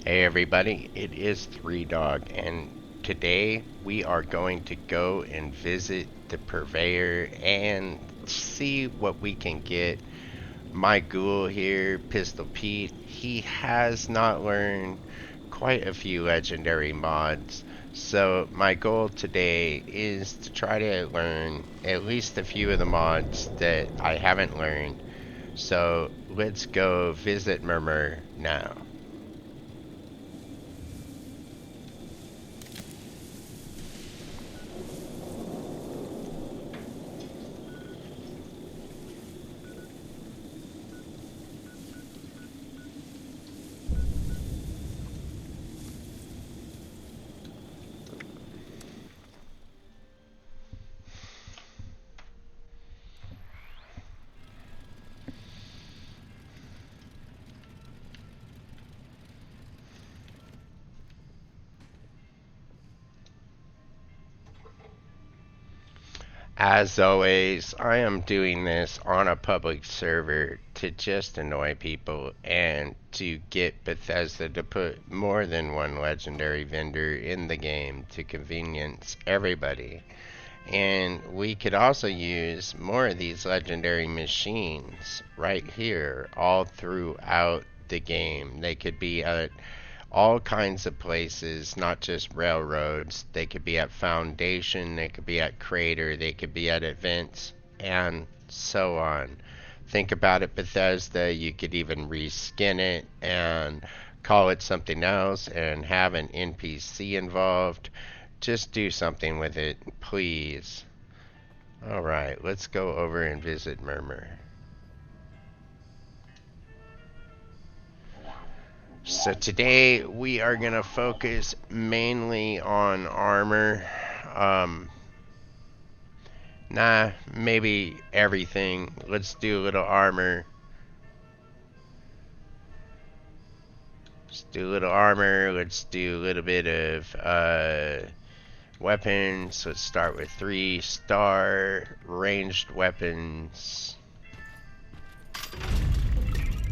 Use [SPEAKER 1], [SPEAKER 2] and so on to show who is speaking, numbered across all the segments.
[SPEAKER 1] Hey everybody, it is Three Dog, and today we are going to go and visit the Purveyor and see what we can get. My ghoul here, Pistol Pete, he has not learned quite a few legendary mods. So my goal today is to try to learn at least a few of the mods that I haven't learned. So let's go visit Murmur now. As always, I am doing this on a public server to just annoy people and to get Bethesda to put more than one legendary vendor in the game to convenience everybody. And we could also use more of these legendary machines right here all throughout the game. They could be at all kinds of places, not just railroads. They could be at Foundation, they could be at Crater, they could be at events, and so on. Think about it, Bethesda. You could even reskin it and call it something else and have an NPC involved. Just do something with it, please. Alright, let's go over and visit Murmur. So today we are going to focus mainly on armor. Um, maybe everything. Let's do a little armor. Let's do a little armor. Let's do a little bit of weapons. Let's start with 3-star ranged weapons.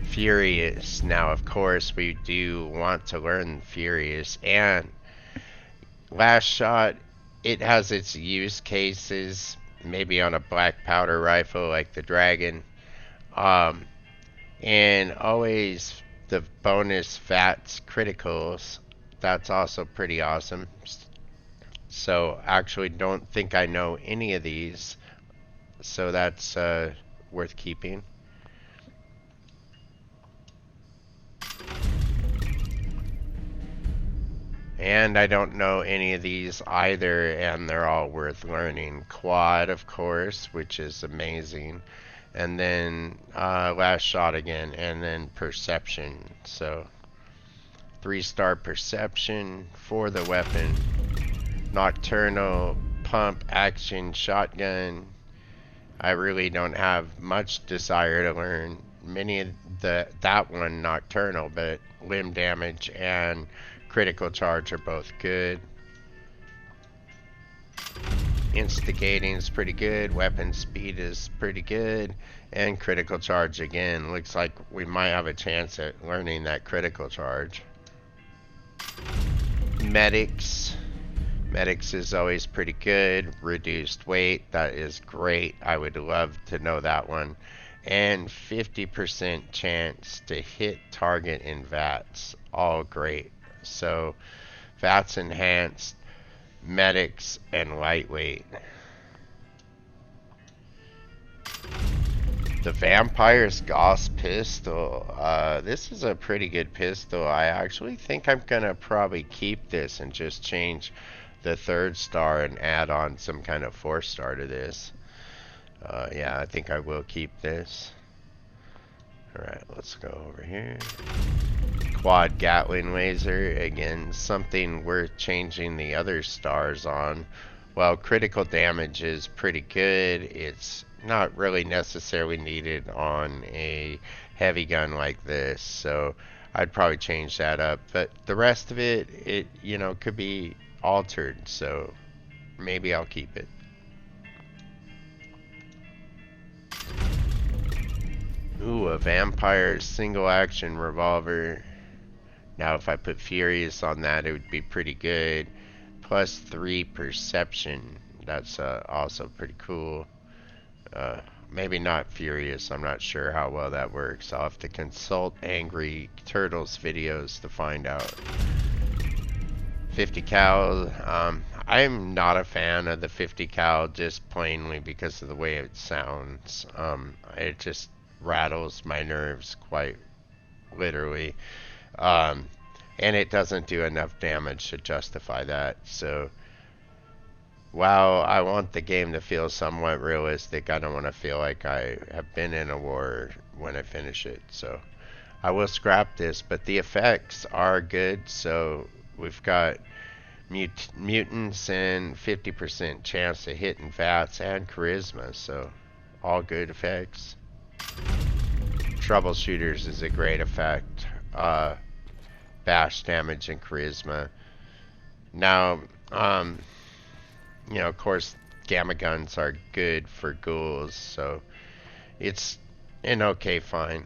[SPEAKER 1] Furious. Now, of course, we do want to learn Furious. And last shot, it has its use cases. Maybe on a black powder rifle like the Dragon. And always the bonus VATS criticals. That's also pretty awesome. So, actually, don't think I know any of these. So, that's worth keeping. And I don't know any of these either, and they're all worth learning. Quad, of course, which is amazing. And then last shot again, and then perception. So 3-star perception for the weapon. Nocturnal pump action shotgun. I really don't have much desire to learn many of that one nocturnal, but limb damage and critical charge are both good. Instigating is pretty good. Weapon speed is pretty good. And critical charge again. Looks like we might have a chance at learning that critical charge. Medics. Medics is always pretty good. Reduced weight. That is great. I would love to know that one. And 50% chance to hit target in VATS. All great. So, VATS enhanced, medics, and lightweight. The Vampire's Gauss pistol. This is a pretty good pistol. I actually think I'm gonna probably keep this and just change the 3rd-star and add on some kind of 4-star to this. Yeah, I think I will keep this. Alright, let's go over here. Quad Gatling laser, again, something worth changing the other stars on. Well, critical damage is pretty good. It's not really necessarily needed on a heavy gun like this, so I'd probably change that up. But the rest of it, could be altered, so maybe I'll keep it. Ooh, a vampire single action revolver. Now if I put Furious on that, it would be pretty good. Plus 3 Perception. That's also pretty cool. Maybe not Furious. I'm not sure how well that works. I'll have to consult Angry Turtles videos to find out. 50 cal. I'm not a fan of the 50 cal just plainly because of the way it sounds. It just rattles my nerves quite literally. And it doesn't do enough damage to justify that. So while I want the game to feel somewhat realistic, I don't want to feel like I have been in a war when I finish it. So I will scrap this, but the effects are good. So we've got mutants and 50% chance to hit in VATS and charisma. So all good effects. Troubleshooters is a great effect. Bash damage and charisma. Now, you know, of course, gamma guns are good for ghouls, so it's an okay fine.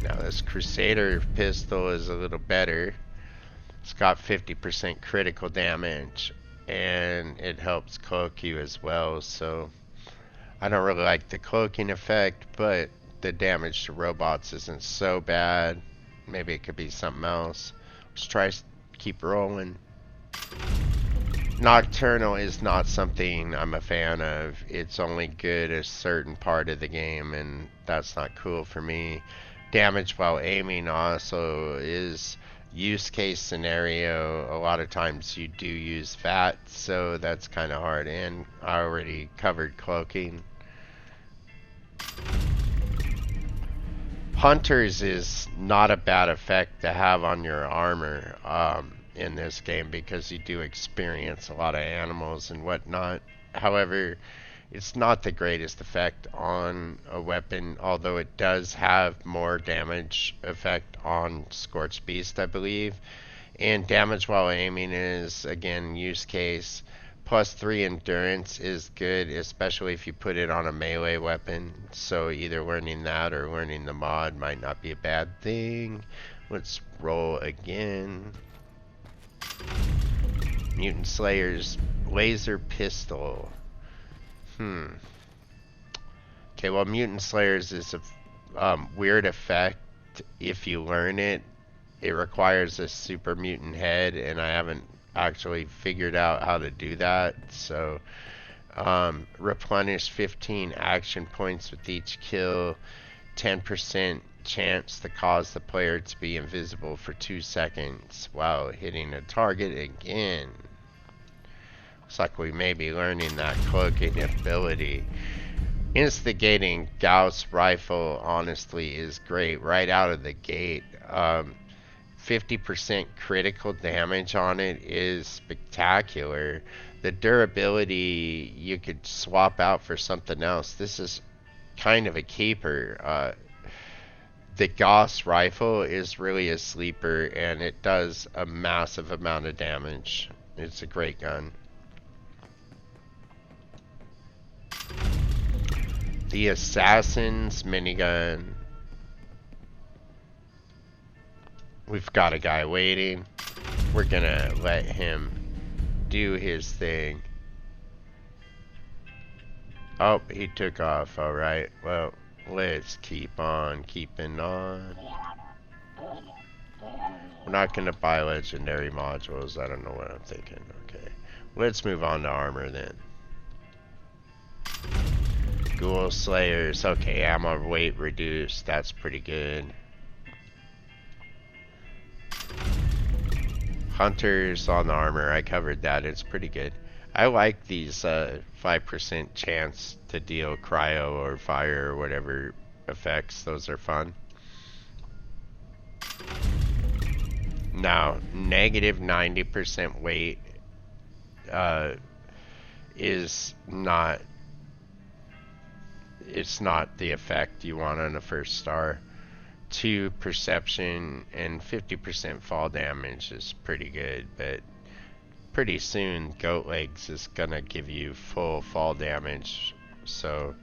[SPEAKER 1] Now this Crusader pistol is a little better. It's got 50% critical damage, and it helps cloak you as well, so I don't really like the cloaking effect, but the damage to robots isn't so bad. Maybe it could be something else. Let's try keep rolling. Nocturnal is not something I'm a fan of. It's only good a certain part of the game, and that's not cool for me. Damage while aiming also is use case scenario. A lot of times you do use VAT, so that's kind of hard, and I already covered cloaking. Hunters is not a bad effect to have on your armor in this game because you do experience a lot of animals and whatnot. However, it's not the greatest effect on a weapon, although it does have more damage effect on Scorched Beast, I believe. And damage while aiming is, again, use case. Plus 3 endurance is good, especially if you put it on a melee weapon. So either learning that or learning the mod might not be a bad thing. Let's roll again. Mutant Slayer's laser pistol. Okay, well, Mutant Slayers is a weird effect. If you learn it, it requires a super mutant head, and I haven't actually figured out how to do that. So replenish 15 action points with each kill, 10% chance to cause the player to be invisible for 2 seconds while hitting a target again. Looks like we may be learning that cloaking ability. Instigating Gauss rifle honestly is great right out of the gate. 50% critical damage on it is spectacular. The durability you could swap out for something else. This is kind of a keeper. The Gauss rifle is really a sleeper, and it does a massive amount of damage. It's a great gun. The Assassin's minigun. We've got a guy waiting. We're gonna let him do his thing. Oh, he took off. Alright, well, let's keep on keeping on. We're not gonna buy legendary modules. I don't know what I'm thinking. Okay, let's move on to armor then. Ghoul Slayers. Okay, ammo weight reduced. That's pretty good. Hunters on the armor. I covered that. It's pretty good. I like these 5% chance to deal cryo or fire or whatever effects. Those are fun. Now, negative 90% weight is not... It's not the effect you want on a first star. 2 perception and 50% fall damage is pretty good, but pretty soon Goat Legs is gonna give you full fall damage, so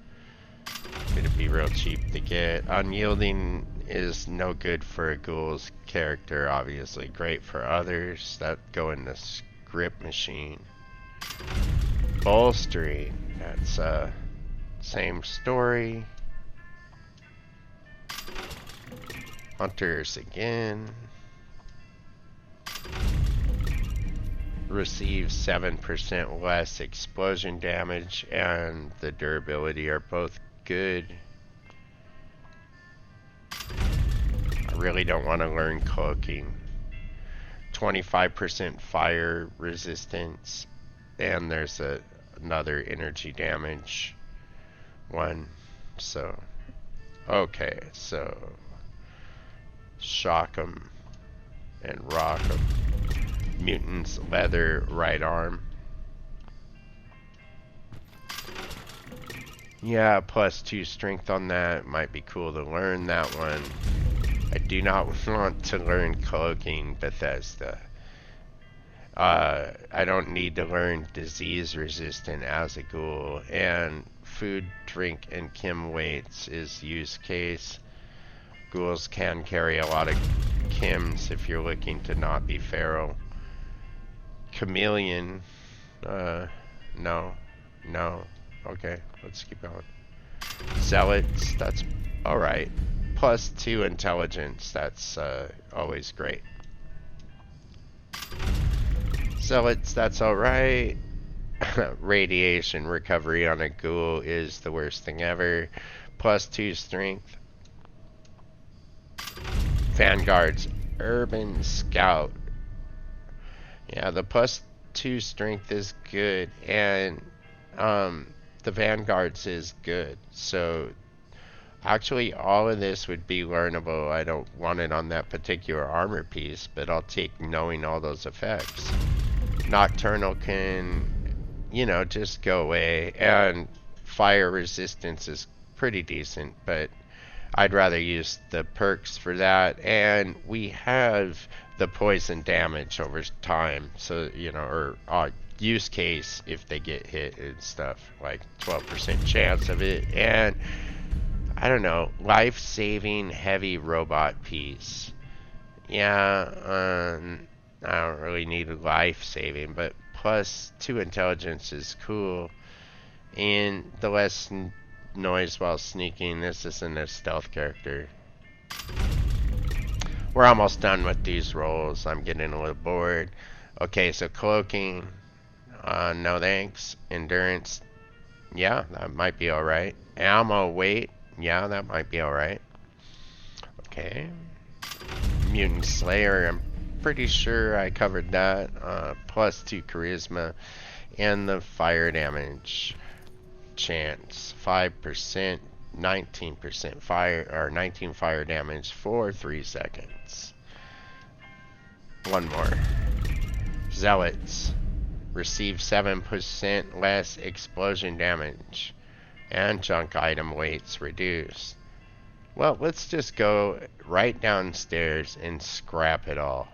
[SPEAKER 1] it's gonna be real cheap to get. Unyielding is no good for a ghoul's character, obviously. Great for others that go in the script machine. Bolstering, that's same story. Hunters again. Receive 7% less explosion damage, and the durability are both good. I really don't want to learn cloaking. 25% fire resistance, and there's another energy damage one. So, okay, so shock 'em and rock 'em. Mutant's leather right arm. Yeah, +2 strength on that. Might be cool to learn that one. I do not want to learn cloaking, Bethesda. I don't need to learn disease resistant as a ghoul, and food, drink, and chem weights is use case. Ghouls can carry a lot of chems if you're looking to not be feral. Chameleon, no, okay, let's keep going. Zealots, that's alright. +2 intelligence, that's always great. Zealots, that's alright. Radiation recovery on a ghoul is the worst thing ever. +2 strength. Vanguard's Urban Scout. Yeah, the +2 strength is good, and the Vanguard's is good. So actually all of this would be learnable. I don't want it on that particular armor piece, but I'll take knowing all those effects. Nocturnal can, you know, just go away, and fire resistance is pretty decent, but I'd rather use the perks for that, and we have the poison damage over time, so, you know, or use case if they get hit and stuff, like 12% chance of it, and I don't know, life-saving heavy robot piece. Yeah, I don't really need life-saving, but +2 intelligence is cool, and the less noise while sneaking. This isn't a stealth character. We're almost done with these rolls. I'm getting a little bored. Okay, so cloaking, no thanks. Endurance, yeah, that might be alright. Ammo weight, yeah, that might be alright. Okay. Mutant Slayer, I'm pretty sure I covered that. +2 charisma, and the fire damage chance 5%, 19% fire, or 19 fire damage for 3 seconds. One more. Zealots receive 7% less explosion damage, and junk item weights reduced. Well, let's just go right downstairs and scrap it all.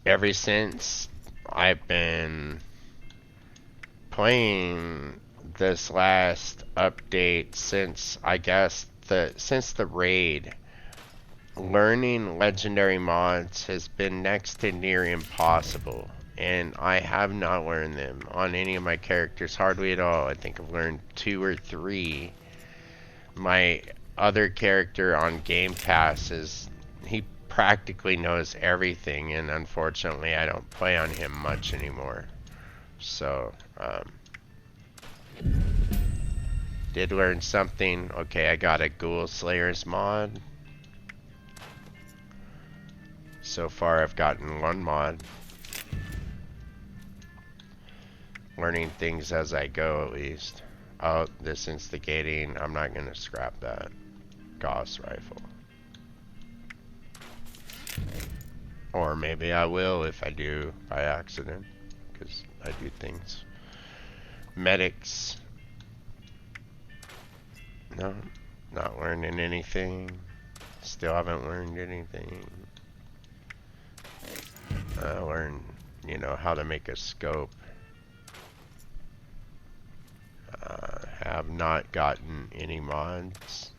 [SPEAKER 1] Ever since I've been playing this last update, since I guess since the raid, learning legendary mods has been next to near impossible, and I have not learned them on any of my characters hardly at all. I think I've learned 2 or 3. My other character on Game Pass he practically knows everything, and unfortunately I don't play on him much anymore. So, did learn something. Okay, I got a Ghoul Slayers mod. So far I've gotten 1 mod. Learning things as I go, at least. Oh, this instigating, I'm not gonna scrap that. Gauss rifle. Or maybe I will if I do by accident, because I do things. Medics. No, not learning anything. Still haven't learned anything. I learned, how to make a scope. Have not gotten any mods.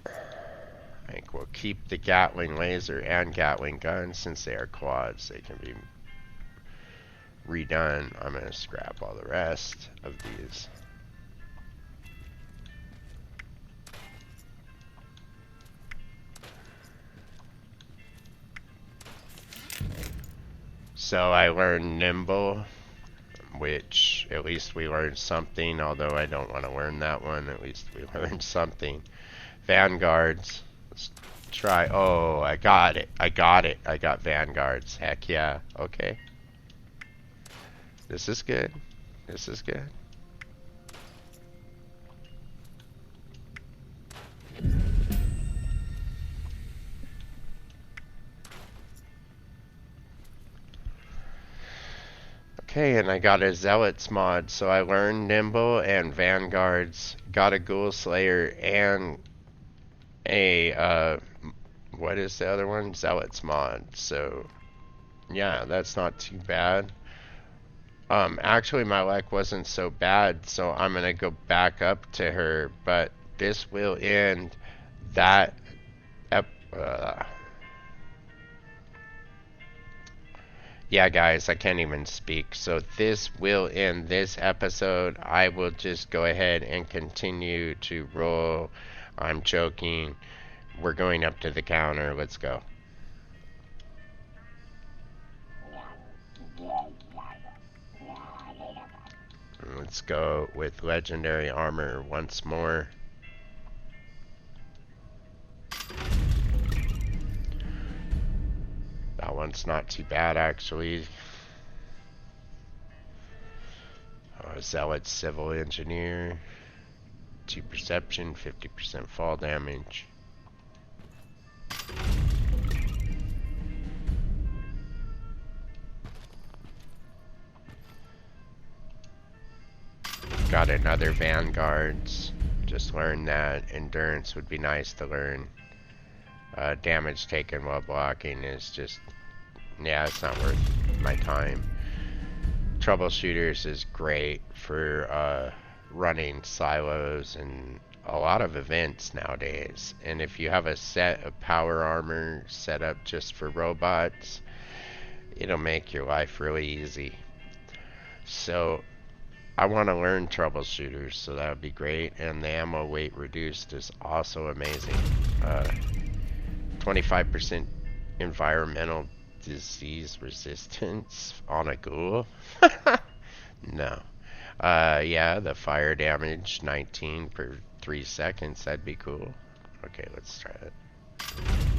[SPEAKER 1] I think we'll keep the Gatling laser and Gatling gun since they are quads. They can be redone. I'm going to scrap all the rest of these. So I learned nimble, which at least we learned something, although I don't want to learn that one. At least we learned something. Vanguards. Let's try. Oh, I got it. I got vanguards. Heck yeah. Okay. This is good. This is good. Okay, and I got a Zealots mod, so I learned Nimble and Vanguards, got a Ghoul Slayer, and a, what is the other one? Zealots mod, so, yeah, that's not too bad. Actually, my luck wasn't so bad, so I'm gonna go back up to her, but this will end that, yeah, guys, I can't even speak. So this will end this episode. I will just go ahead and continue to roll. I'm joking. We're going up to the counter. Let's go. Let's go with legendary armor once more. That one's not too bad, actually. Zealot civil engineer. 2 perception, 50% fall damage. Got another vanguards. Just learned that endurance would be nice to learn. Damage taken while blocking is just, yeah, it's not worth my time. Troubleshooters is great for running silos and a lot of events nowadays. And if you have a set of power armor set up just for robots, it'll make your life really easy. So I want to learn troubleshooters, so that would be great. And the ammo weight reduced is also amazing. 25% environmental disease resistance on a ghoul? No. Yeah, the fire damage 19 per 3 seconds. That'd be cool. Okay, let's try it.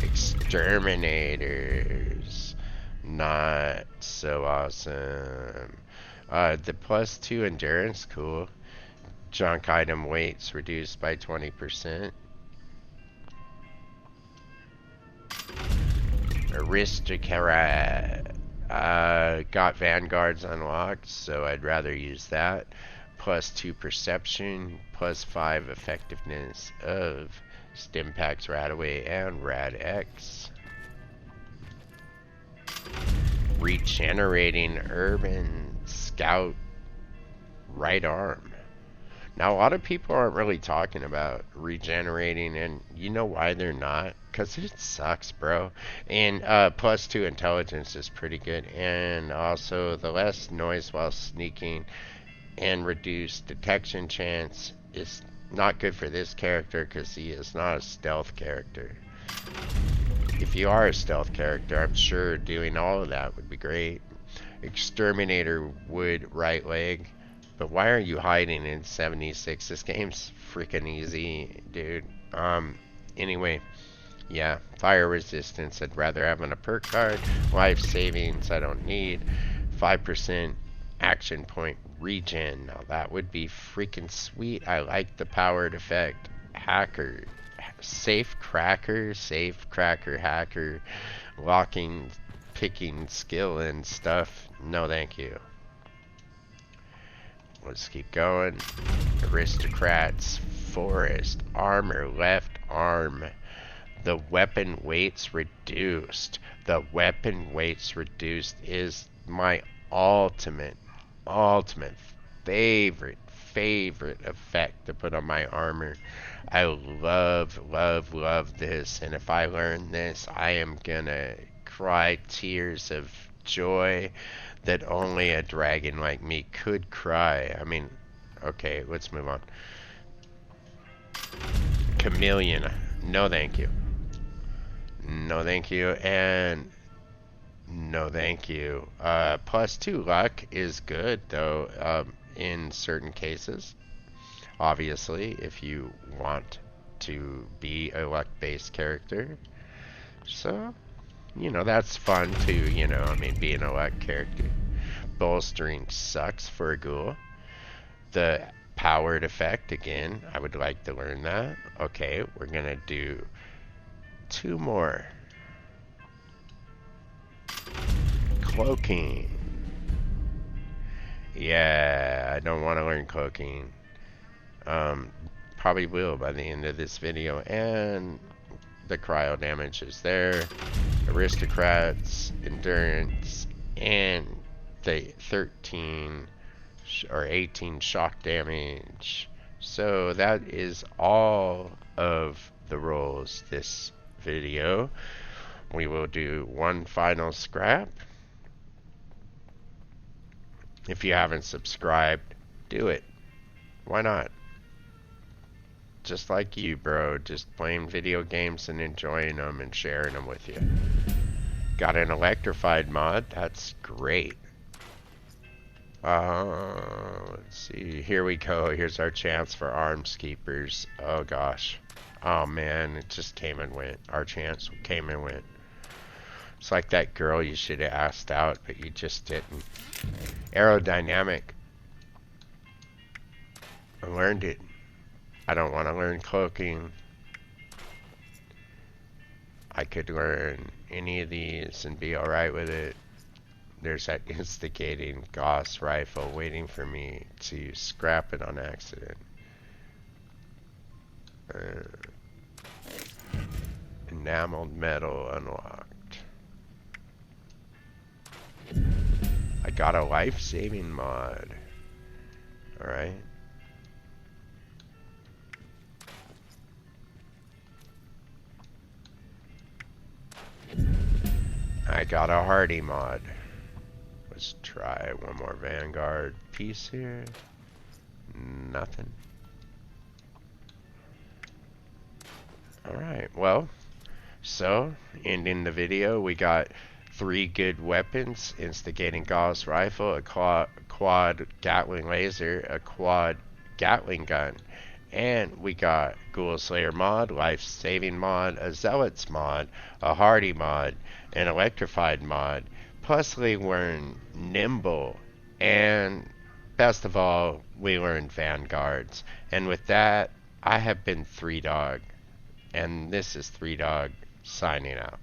[SPEAKER 1] Exterminators. Not so awesome. The +2 endurance, cool. Junk item weights reduced by 20%. Aristocrat. Got vanguards unlocked, so I'd rather use that. +2 perception, +5 effectiveness of Stimpaks Radaway and Rad-X. Regenerating urban scout right arm. Now, a lot of people aren't really talking about regenerating, and you know why they're not? Because it sucks, bro. And +2 intelligence is pretty good. And also, the less noise while sneaking and reduced detection chance is not good for this character because he is not a stealth character. If you are a stealth character, I'm sure doing all of that would be great. Exterminator wood right leg. But why are you hiding in 76? This game's freaking easy, dude. Anyway, yeah, fire resistance, I'd rather have on a perk card. Life savings, I don't need. 5% action point regen. Now that would be freaking sweet. I like the powered effect. Hacker. Safe cracker, hacker. Locking, picking skill and stuff. No, thank you. Let's keep going. Aristocrats, forest, armor, left arm. The weapon weight's reduced. The weapon weight's reduced is my ultimate favorite effect to put on my armor. I love this, and if I learn this, I am gonna cry tears of joy that only a dragon like me could cry. I mean, okay, let's move on. Chameleon, no thank you. No thank you, and no thank you. +2 luck is good, though, in certain cases. Obviously, if you want to be a luck-based character. So, that's fun too, I mean, being a luck character. Bolstering sucks for a ghoul. The powered effect, again, I would like to learn that. Okay, we're gonna do 2 more. Cloaking. Yeah, I don't want to learn cloaking. Probably will by the end of this video. And the cryo damage is there. Aristocrats, endurance, and the 13 or 18 shock damage. So that is all of the rolls this video. We will do one final scrap. If you haven't subscribed, do it. Why not? Just like you, bro. Just playing video games and enjoying them and sharing them with you. Got an electrified mod. That's great. Let's see. Here we go. Here's our chance for arms keepers. Oh, gosh. Oh, man. It just came and went. Our chance came and went. It's like that girl you should have asked out, but you just didn't. Aerodynamic. I learned it. I don't want to learn cloaking. I could learn any of these and be alright with it. There's that instigating Gauss rifle waiting for me to scrap it on accident. Enameled metal unlocked. I got a life-saving mod. Alright. I got a hardy mod. Let's try one more Vanguard piece here. Nothing. Alright, well, so, ending the video, we got 3 good weapons: instigating Gauss rifle, a quad Gatling laser, a quad Gatling gun, and we got Ghoul Slayer mod, life saving mod, a Zealots mod, a hardy mod, an electrified mod. Plus we learned nimble, and best of all, we learned vanguards. And with that, I have been 3 Dog, and this is 3 Dog signing out.